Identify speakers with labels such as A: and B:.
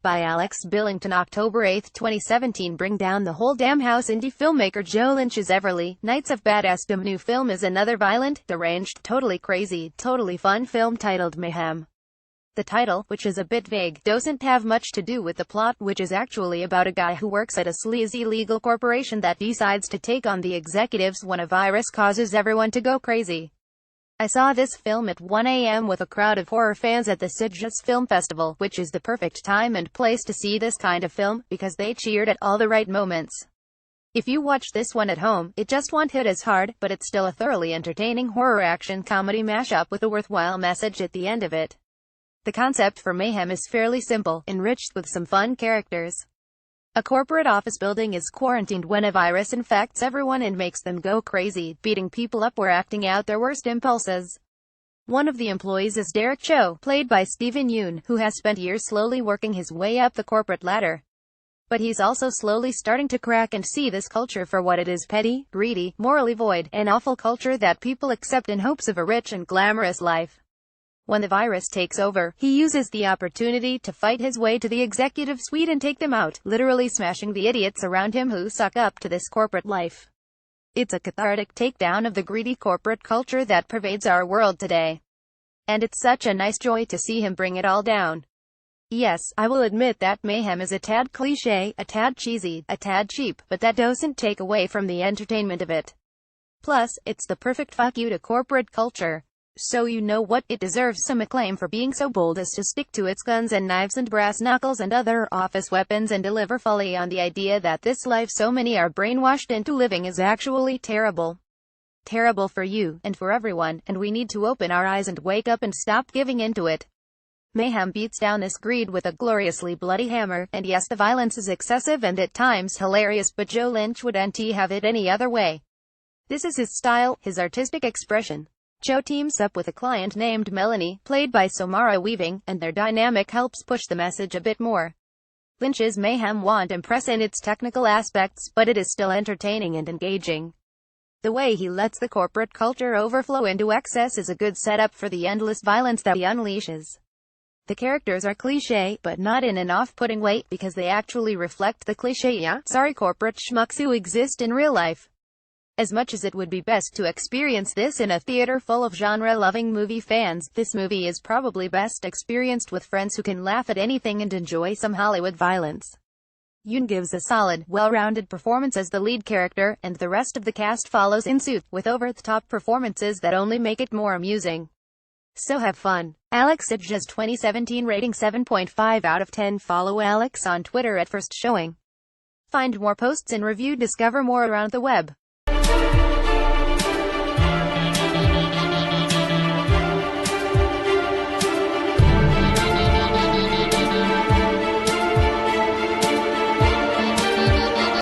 A: by Alex Billington October 8, 2017. Bring down the whole damn house. Indie filmmaker Joe Lynchs Everly, Knights of Badassdom. New film is another violent, deranged, totally crazy, totally fun film titled Mayhem. The title, which is a bit vague, doesn't have much to do with the plot, which is actually about a guy who works at a sleazy legal corporation that decides to take on the executives when a virus causes everyone to go crazy. I saw this film at 1 a.m. with a crowd of horror fans at the Sitges Film Festival, which is the perfect time and place to see this kind of film, because they cheered at all the right moments. If you watch this one at home, it just won't hit as hard, but it's still a thoroughly entertaining horror action comedy mashup with a worthwhile message at the end of it. The concept for Mayhem is fairly simple, enriched with some fun characters. A corporate office building is quarantined when a virus infects everyone and makes them go crazy, beating people up or acting out their worst impulses. One of the employees is Derek Cho, played by Steven Yeun, who has spent years slowly working his way up the corporate ladder. But he's also slowly starting to crack and see this culture for what it is: petty, greedy, morally void, an awful culture that people accept in hopes of a rich and glamorous life. When the virus takes over, he uses the opportunity to fight his way to the executive suite and take them out, literally smashing the idiots around him who suck up to this corporate life. It's a cathartic takedown of the greedy corporate culture that pervades our world today. And it's such a nice joy to see him bring it all down. Yes, I will admit that Mayhem is a tad cliché, a tad cheesy, a tad cheap, but that doesn't take away from the entertainment of it. Plus, it's the perfect fuck you to corporate culture. So you know what, it deserves some acclaim for being so bold as to stick to its guns and knives and brass knuckles and other office weapons and deliver fully on the idea that this life so many are brainwashed into living is actually terrible. Terrible for you, and for everyone, and we need to open our eyes and wake up and stop giving into it. Mayhem beats down this greed with a gloriously bloody hammer, and yes, the violence is excessive and at times hilarious, but Joe Lynch wouldn't have it any other way. This is his style, his artistic expression. Joe teams up with a client named Melanie, played by Samara Weaving, and their dynamic helps push the message a bit more. Lynch's Mayhem won't impress in its technical aspects, but it is still entertaining and engaging. The way he lets the corporate culture overflow into excess is a good setup for the endless violence that he unleashes. The characters are cliché, but not in an off-putting way, because they actually reflect the cliché corporate schmucks who exist in real life. As much as it would be best to experience this in a theater full of genre-loving movie fans, this movie is probably best experienced with friends who can laugh at anything and enjoy some Hollywood violence. Yeun gives a solid, well-rounded performance as the lead character, and the rest of the cast follows in suit, with over-the-top performances that only make it more amusing. So have fun. Alex Sitges 2017 rating 7.5 out of 10. Follow Alex on Twitter at First Showing. Find more posts and review. Discover more around the web.